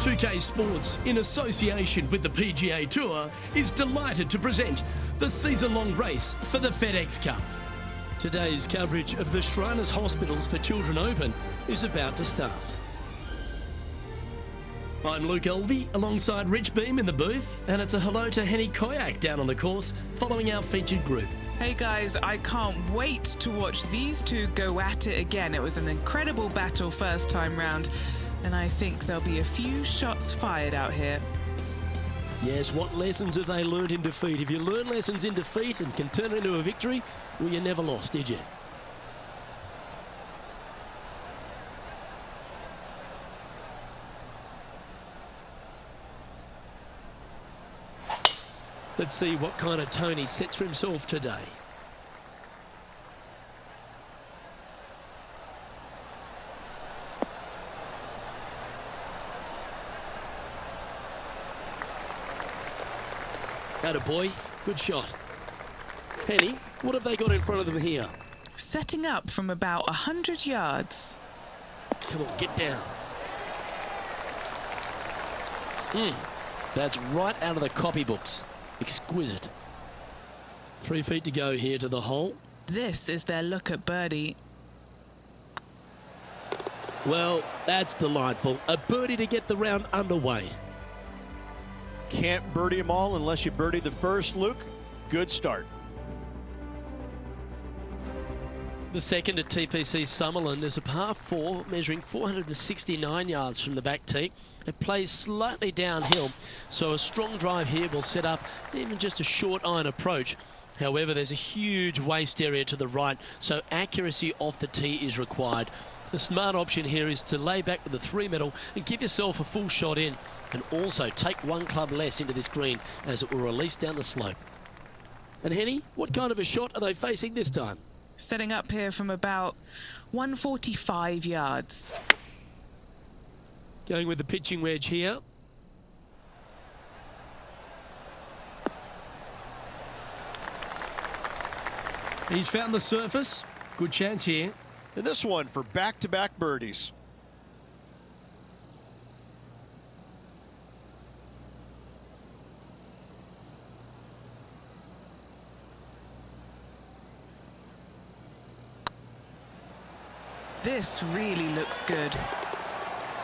2K Sports, in association with the PGA Tour, is delighted to present the season-long race for the FedEx Cup. Today's coverage of the Shriners Hospitals for Children Open is about to start. I'm Luke Elvey, alongside Rich Beam in the booth, and it's a hello to Henny Koyak down on the course, following our featured group. Hey guys, I can't wait to watch these two go at it again. It was an incredible battle first time round, and I think there'll be a few shots fired out here. Yes, what lessons have they learned in defeat? If you learn lessons in defeat and can turn it into a victory, well, you never lost, did you? Let's see what kind of tone he sets for himself today. Attaboy, good shot. Henny, what have they got in front of them here? Setting up from about 100 yards. Come on, get down. That's right out of the copybooks. Exquisite. 3 feet to go here to the hole. This is their look at birdie. Well, that's delightful. A birdie to get the round underway. Can't birdie them all unless you birdie the first, Luke. Good start. The second at TPC Summerland is a par 4 measuring 469 yards from the back tee. It plays slightly downhill, so a strong drive here will set up even just a short iron approach. However, there's a huge waste area to the right, so accuracy off the tee is required. The smart option here is to lay back with the 3-metal and give yourself a full shot in, and also take 1 club less into this green as it will release down the slope. And Henny, what kind of a shot are they facing this time? Setting up here from about 145 yards. Going with the pitching wedge here. He's found the surface. Good chance here. And this one for back-to-back birdies. This really looks good.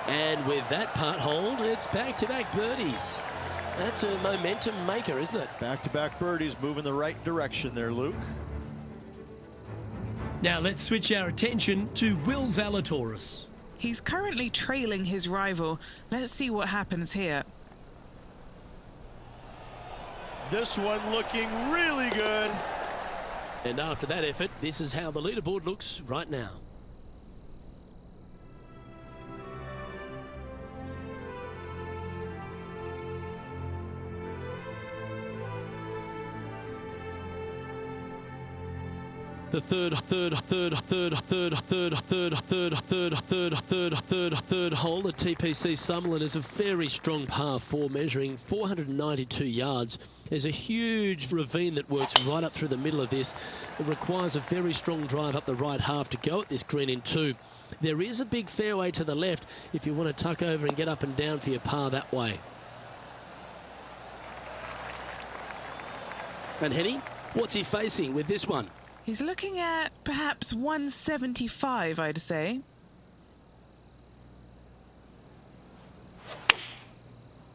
And with that part hold, it's back-to-back birdies. That's a momentum maker, isn't it? Back-to-back birdies, moving the right direction there, Luke. Now let's switch our attention to Will Zalatoris. He's currently trailing his rival. Let's see what happens here. This one looking really good. And after that effort, this is how the leaderboard looks right now. The third hole at TPC Summerland is a very strong par 4 measuring 492 yards. There's a huge ravine that works right up through the middle of this. It requires a very strong drive up the right half to go at this green in 2. There is a big fairway to the left if you want to tuck over and get up and down for your par that way. And Henny, what's he facing with this one? He's looking at perhaps 175, I'd say.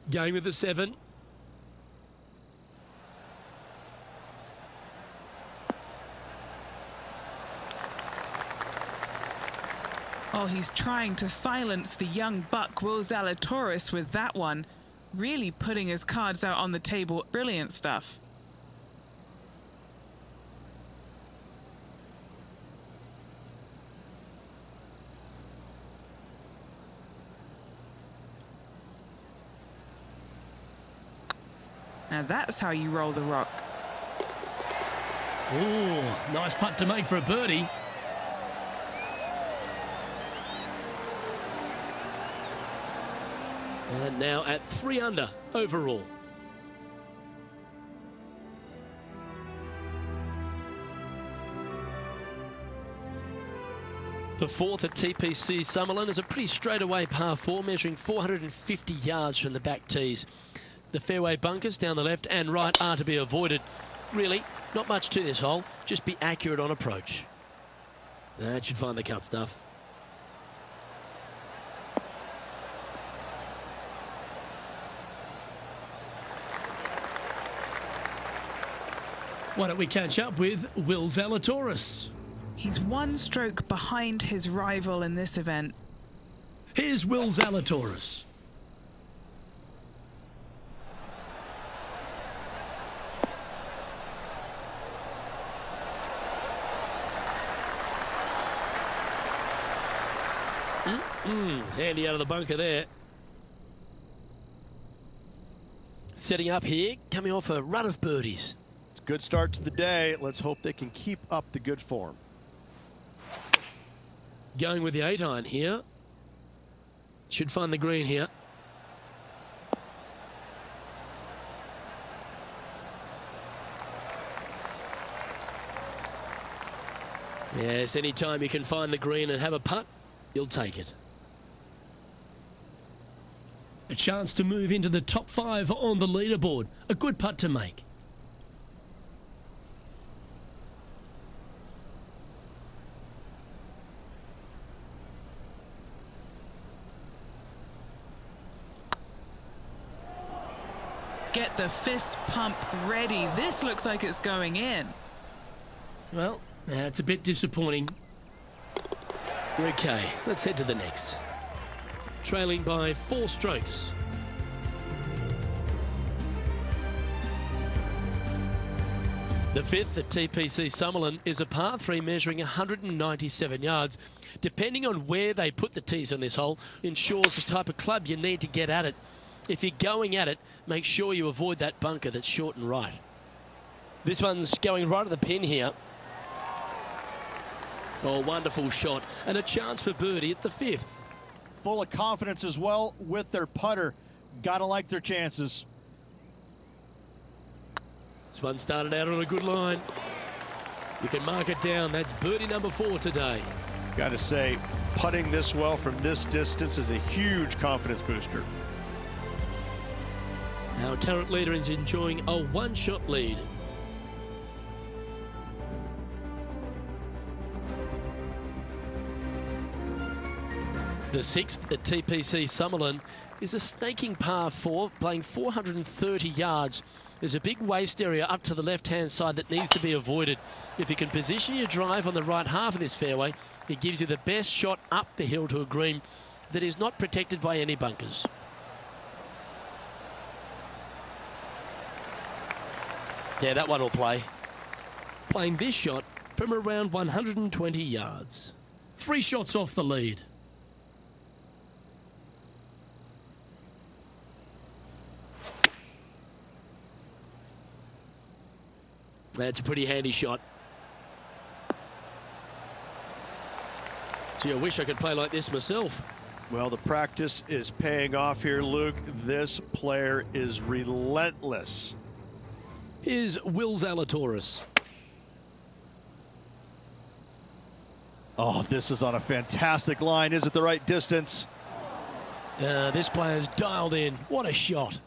Going with the 7. Oh, he's trying to silence the young buck Will Zalatoris with that one. Really putting his cards out on the table. Brilliant stuff. Now that's how you roll the rock. Oh, nice putt to make for a birdie. And now at 3 under overall. The fourth at TPC Summerlin is a pretty straightaway par 4, measuring 450 yards from the back tees. The fairway bunkers down the left and right are to be avoided. Really, not much to this hole, just be accurate on approach. That should find the cut stuff. Why don't we catch up with Will Zalatoris? He's one stroke behind his rival in this event. Here's Will Zalatoris. Handy out of the bunker there. Setting up here, coming off a run of birdies. It's a good start to the day. Let's hope they can keep up the good form. Going with the 8-iron here. Should find the green here. Yes, anytime you can find the green and have a putt, you'll take it. A chance to move into the top 5 on the leaderboard. A good putt to make. Get the fist pump ready. This looks like it's going in. Well, that's a bit disappointing. Okay, let's head to the next. Trailing by 4 strokes. The fifth at TPC Summerlin is a par 3 measuring 197 yards. Depending on where they put the tees on this hole, ensures the type of club you need to get at it. If you're going at it, make sure you avoid that bunker that's short and right. This one's going right at the pin here. Oh, wonderful shot. And a chance for birdie at the 5th. Full of confidence as well with their putter. Gotta like their chances. This one started out on a good line. You can mark it down. That's birdie number 4 today. Gotta say, putting this well from this distance is a huge confidence booster. Our current leader is enjoying a 1-shot lead. The 6th at TPC Summerlin is a snaking par 4, playing 430 yards. There's a big waste area up to the left-hand side that needs to be avoided. If you can position your drive on the right half of this fairway, it gives you the best shot up the hill to a green that is not protected by any bunkers. Yeah, that one will play. Playing this shot from around 120 yards. 3 shots off the lead. That's a pretty handy shot. Gee, I wish I could play like this myself. Well, the practice is paying off here, Luke. This player is relentless. Here's Will Zalatoris. Oh, this is on a fantastic line. Is it the right distance? This player's dialed in. What a shot.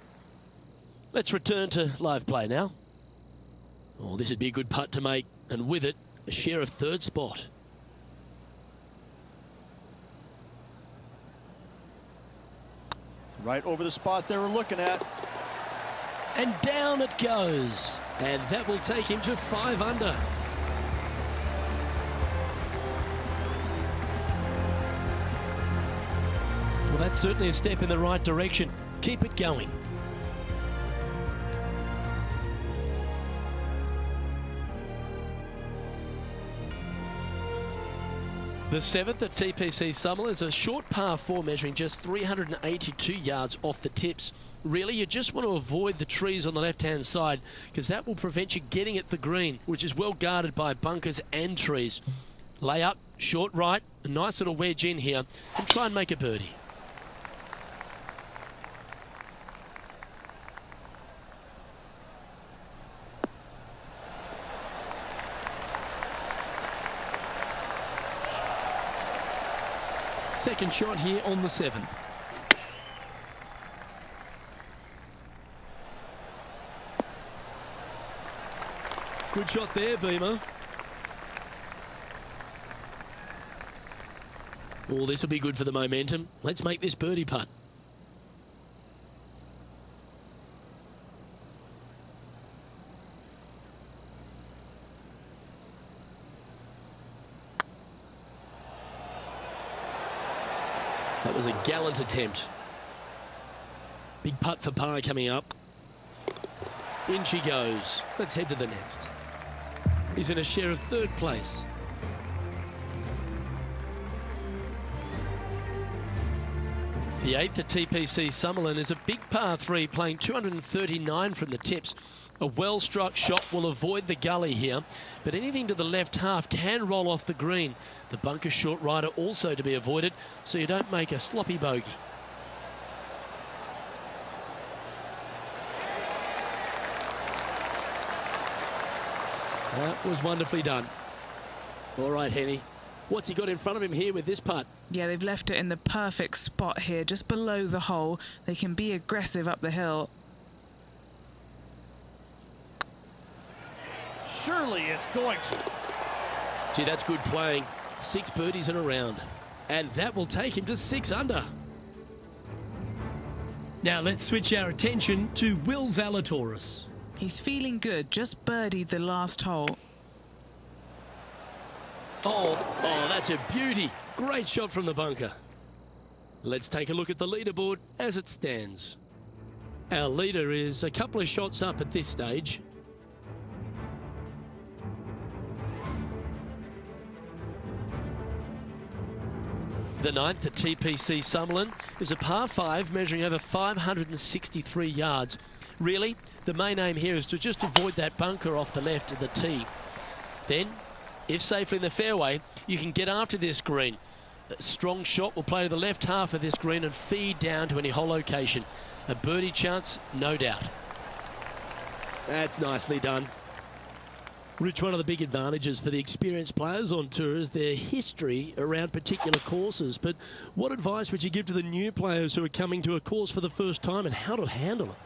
Let's return to live play now. Oh, this would be a good putt to make, and with it, a share of 3rd spot. Right over the spot they were looking at. And down it goes. And that will take him to 5 under. Well, that's certainly a step in the right direction. Keep it going. The 7th at TPC Summerlin is a short par 4 measuring just 382 yards off the tips. Really, you just want to avoid the trees on the left-hand side because that will prevent you getting at the green, which is well guarded by bunkers and trees. Lay up, short right, a nice little wedge in here, and try and make a birdie. Second shot here on the 7th. Good shot there, Beamer. Oh, this will be good for the momentum. Let's make this birdie putt. That was a gallant attempt. Big putt for par coming up. In she goes. Let's head to the next. He's in a share of 3rd place. The 8th at TPC Summerlin is a big par 3 playing 239 from the tips. A well-struck shot will avoid the gully here, but anything to the left half can roll off the green. The bunker short rider also to be avoided, so you don't make a sloppy bogey. That was wonderfully done. All right, Henny. What's he got in front of him here with this putt? Yeah, they've left it in the perfect spot here, just below the hole. They can be aggressive up the hill. Surely it's going to. Gee, that's good playing. 6 birdies in a round. And that will take him to 6 under. Now let's switch our attention to Will Zalatoris. He's feeling good, just birdied the last hole. Oh, that's a beauty. Great shot from the bunker. Let's take a look at the leaderboard as it stands. Our leader is a couple of shots up at this stage. The 9th at TPC Summerlin is a par 5 measuring over 563 yards. Really, the main aim here is to just avoid that bunker off the left of the tee. Then, if safely in the fairway, you can get after this green. A strong shot will play to the left half of this green and feed down to any hole location. A birdie chance, no doubt. That's nicely done. Rich, one of the big advantages for the experienced players on tour is their history around particular courses. But what advice would you give to the new players who are coming to a course for the first time and how to handle it?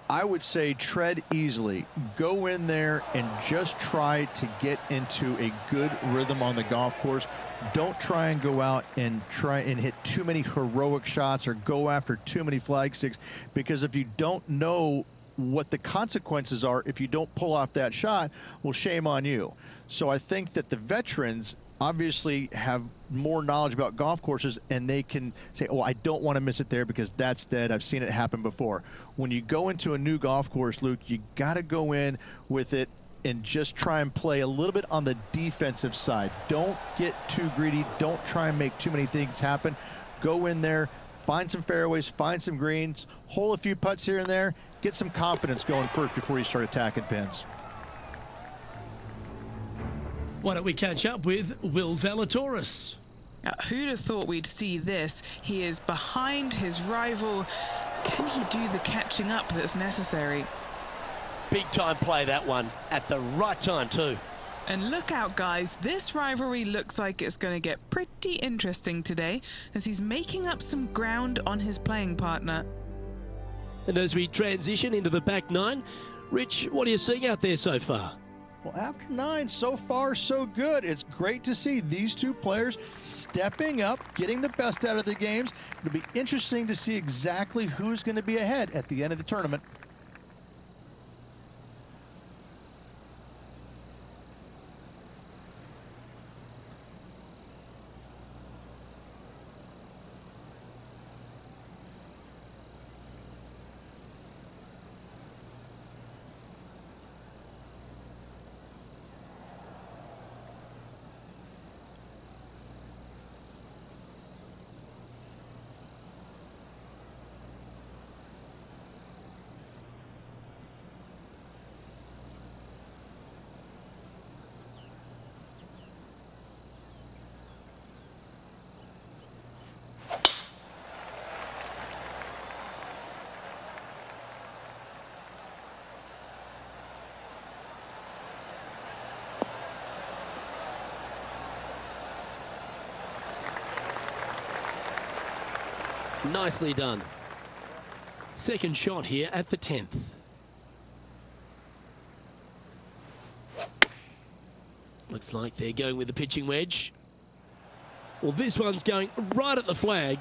I would say tread easily. Go in there and just try to get into a good rhythm on the golf course. Don't try and go out and hit too many heroic shots or go after too many flag sticks, because if you don't know what the consequences are if you don't pull off that shot, well, shame on you. So I think that the veterans obviously have more knowledge about golf courses, and they can say, oh, I don't want to miss it there because that's dead. I've seen it happen before. When you go into a new golf course, Luke, you got to go in with it and just try and play a little bit on the defensive side. Don't get too greedy. Don't try and make too many things happen. Go in there, find some fairways, find some greens, hole a few putts here and there, get some confidence going first before you start attacking pins. Why don't we catch up with Will Zalatoris? Who'd have thought we'd see this? He is behind his rival. Can he do the catching up that's necessary? Big time play, that one, at the right time too. And look out, guys, this rivalry looks like it's going to get pretty interesting today, as he's making up some ground on his playing partner. And as we transition into the back 9, Rich, what are you seeing out there so far? Well, after 9, so far so good. It's great to see these two players stepping up, getting the best out of their games. It'll be interesting to see exactly who's going to be ahead at the end of the tournament. Nicely done. Second shot here at the 10th. Looks like they're going with the pitching wedge. Well, this one's going right at the flag.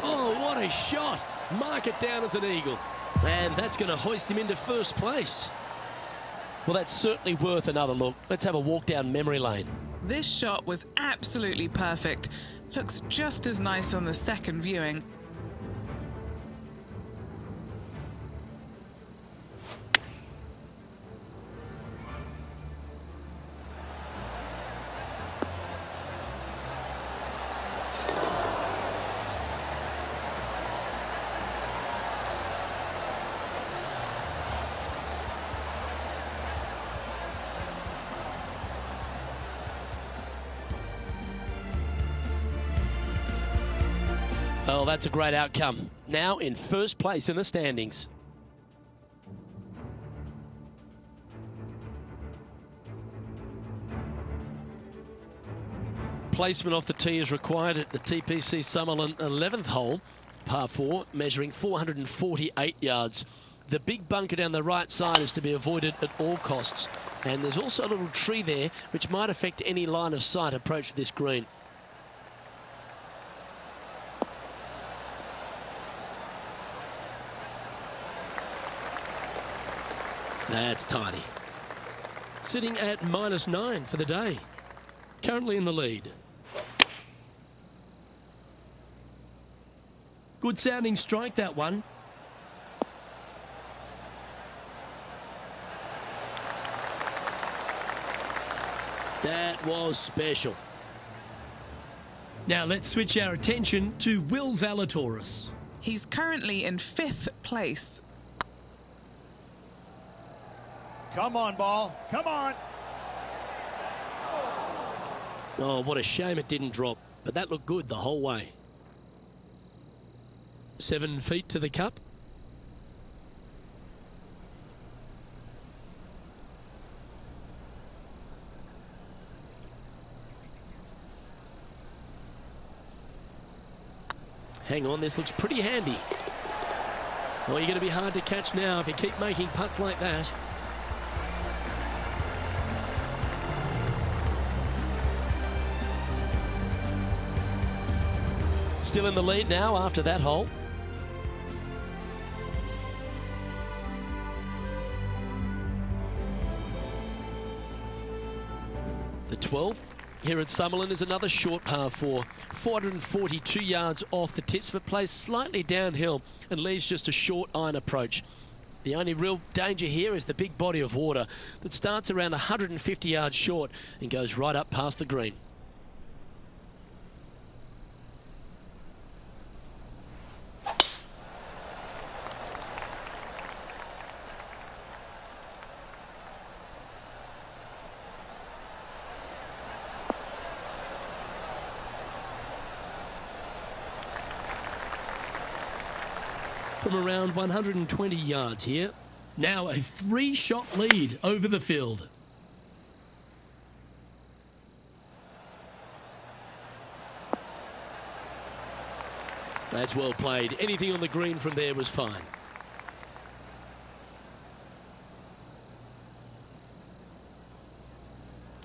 Oh, what a shot. Mark it down as an eagle. And that's going to hoist him into first place. Well, that's certainly worth another look. Let's have a walk down memory lane. This shot was absolutely perfect. Looks just as nice on the second viewing. Well, that's a great outcome. Now in first place in the standings. Placement off the tee is required at the TPC Summerlin 11th hole, par 4, measuring 448 yards. The big bunker down the right side is to be avoided at all costs. And there's also a little tree there which might affect any line of sight approach to this green. That's tiny. Sitting at -9 for the day. Currently in the lead. Good sounding strike, that one. That was special. Now let's switch our attention to Will Zalatoris. He's currently in 5th place. Come on, ball. Come on. Oh, what a shame it didn't drop, but that looked good the whole way. 7 feet to the cup. Hang on, this looks pretty handy. Oh, you're going to be hard to catch now if you keep making putts like that. Still in the lead now after that hole. The 12th here at Summerlin is another short par 4. 442 yards off the tips, but plays slightly downhill and leaves just a short iron approach. The only real danger here is the big body of water that starts around 150 yards short and goes right up past the green. From around 120 yards here. Now a 3-shot lead over the field. That's well played. Anything on the green from there was fine.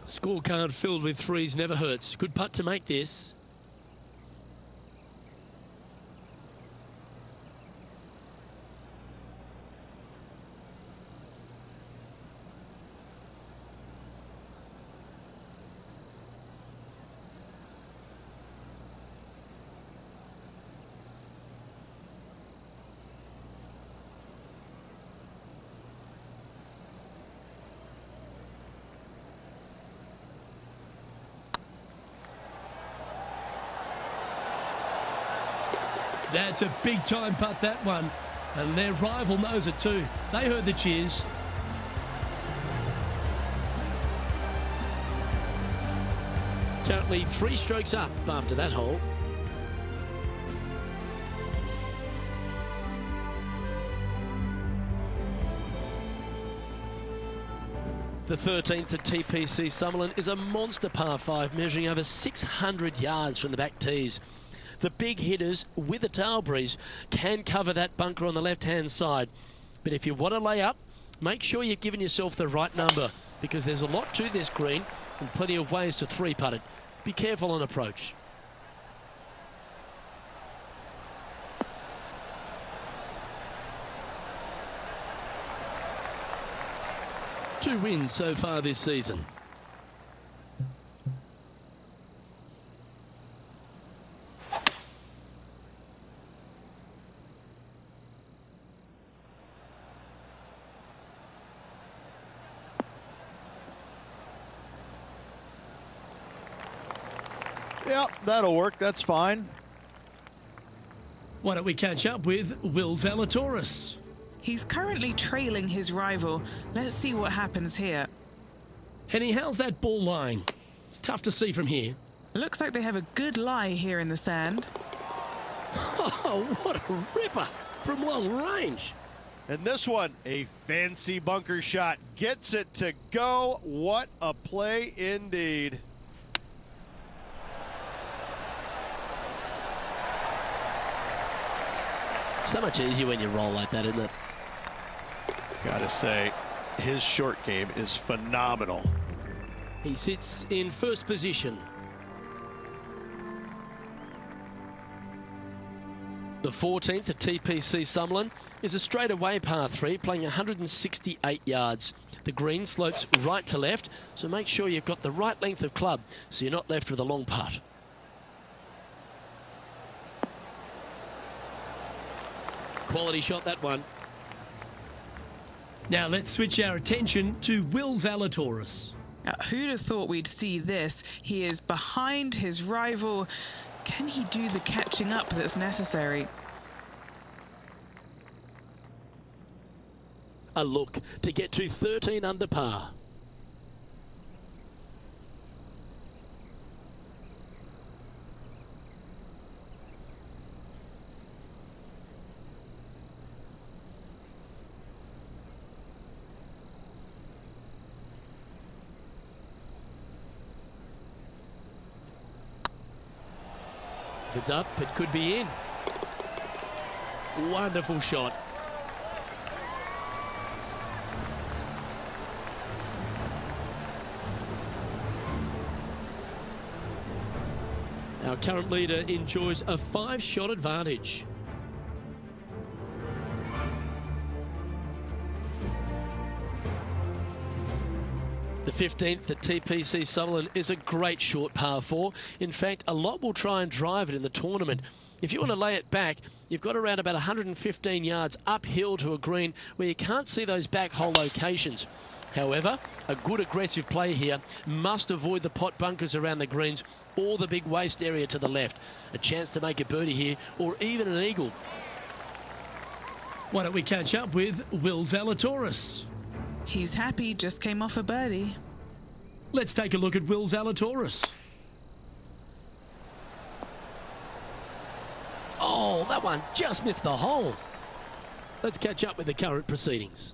Scorecard filled with threes never hurts. Good putt to make this. That's a big time putt, that one. And their rival knows it too. They heard the cheers. Currently 3 strokes up after that hole. The 13th at TPC Summerlin is a monster par 5 measuring over 600 yards from the back tees. The big hitters with a tail breeze can cover that bunker on the left-hand side. But if you want to lay up, make sure you've given yourself the right number, because there's a lot to this green and plenty of ways to three-putt it. Be careful on approach. Two wins so far this season. Yep, that'll work. That's fine. Why don't we catch up with Will Zalatoris? He's currently trailing his rival. Let's see what happens here. Henny, how's that ball lying? It's tough to see from here. Looks like they have a good lie here in the sand. Oh, what a ripper from long range. And this one, a fancy bunker shot. Gets it to go. What a play indeed. So much easier when you roll like that, isn't it? Gotta say, his short game is phenomenal. He sits in first position. The 14th at TPC Summerlin is a straightaway par 3, playing 168 yards. The green slopes right to left, so make sure you've got the right length of club so you're not left with a long putt. Quality shot, that one. Now let's switch our attention to Will Zalatoris. Who'd have thought we'd see this? He is behind his rival. Can he do the catching up that's necessary? A look to get to 13 under par. If it's up, it could be in. Wonderful shot. Our current leader enjoys a 5-shot advantage. The 15th at TPC Sutherland is a great short par 4. In fact, a lot will try and drive it in the tournament. If you want to lay it back, you've got around about 115 yards uphill to a green where you can't see those back hole locations. However, a good aggressive play here must avoid the pot bunkers around the greens or the big waste area to the left. A chance to make a birdie here or even an eagle. Why don't we catch up with Will Zalatoris? He's happy, just came off a birdie. Let's take a look at Will Zalatoris. Oh, that one just missed the hole. Let's catch up with the current proceedings.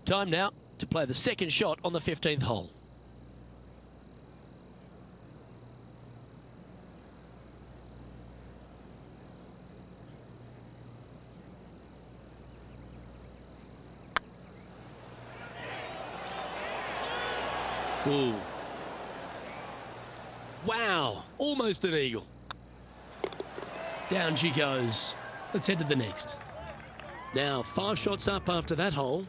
Time now to play the second shot on the 15th hole. Ooh. Wow, almost an eagle. Down she goes. Let's head to the next. Now 5 shots up after that hole.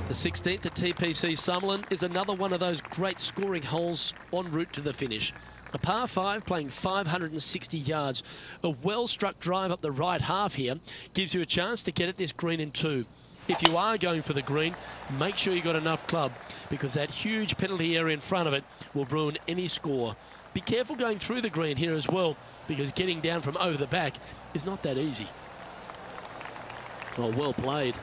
The 16th at TPC Summerlin is another one of those great scoring holes en route to the finish. A par 5 playing 560 yards. A well-struck drive up the right half here gives you a chance to get at this green in 2. If you are going for the green, make sure you got enough club because that huge penalty area in front of it will ruin any score. Be careful going through the green here as well because getting down from over the back is not that easy. Oh, well played.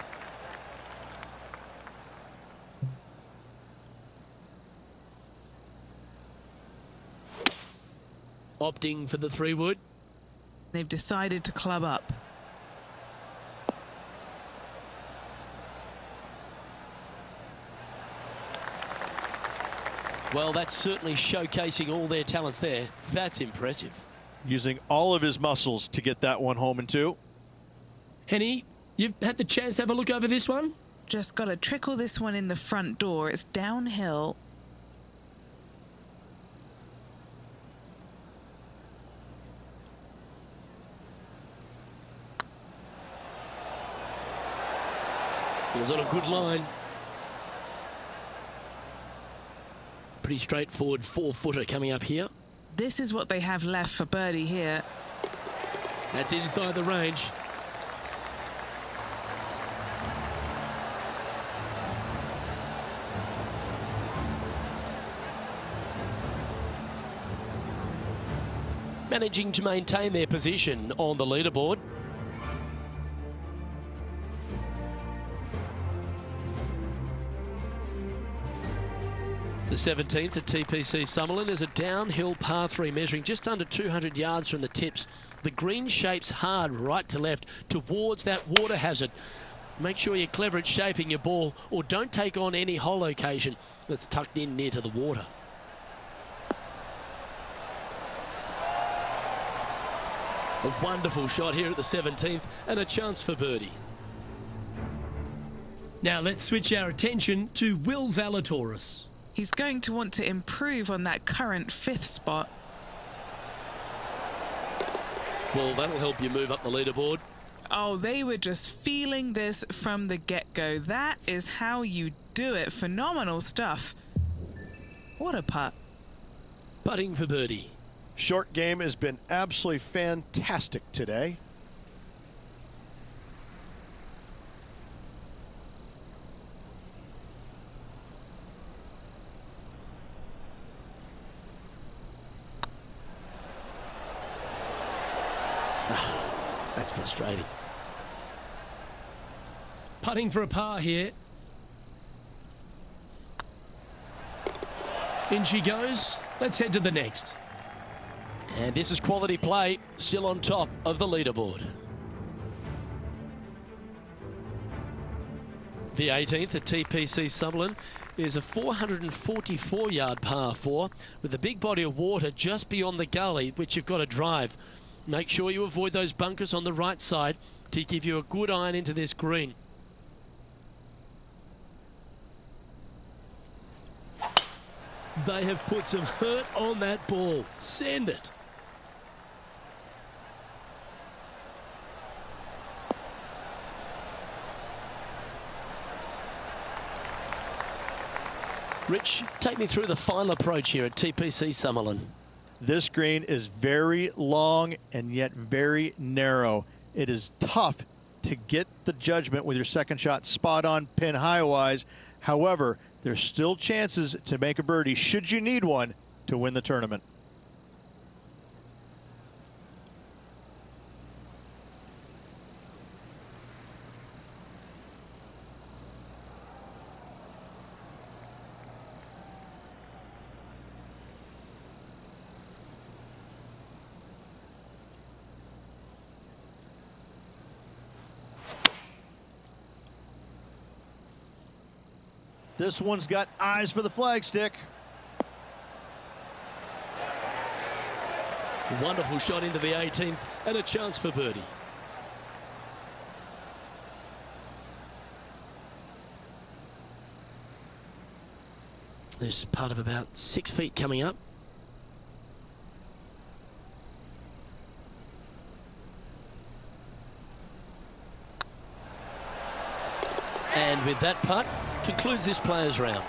Opting for the 3-wood. They've decided to club up. Well, that's certainly showcasing all their talents there. That's impressive. Using all of his muscles to get that one home in 2. Henny, you've had the chance to have a look over this one? Just got to trickle this one in the front door. It's downhill. It was on a good line. Pretty straightforward 4-footer coming up here. This is what they have left for birdie here. That's inside the range. Managing to maintain their position on the leaderboard. The 17th at TPC Summerlin is a downhill par 3 measuring just under 200 yards from the tips. The green shapes hard right to left towards that water hazard. Make sure you're clever at shaping your ball or don't take on any hole location that's tucked in near to the water. A wonderful shot here at the 17th and a chance for birdie. Now let's switch our attention to Will Zalatoris. He's going to want to improve on that current 5th spot. Well, that'll help you move up the leaderboard. Oh, they were just feeling this from the get-go. That is how you do it. Phenomenal stuff. What a putt. Putting for birdie. Short game has been absolutely fantastic today. That's frustrating. Putting for a par here. In she goes. Let's head to the next. And this is quality play, still on top of the leaderboard. The 18th at TPC Summerlin is a 444-yard par 4 with a big body of water just beyond the gully, which you've got to drive. Make sure you avoid those bunkers on the right side to give you a good iron into this green. They have put some hurt on that ball. Send it. Rich, take me through the final approach here at TPC Summerlin. This green is very long and yet very narrow. It is tough to get the judgment with your second shot spot on pin high wise. However, there's still chances to make a birdie should you need one to win the tournament. This one's got eyes for the flagstick. Wonderful shot into the 18th and a chance for birdie. There's part of about 6 feet coming up. And with that putt, concludes this players round.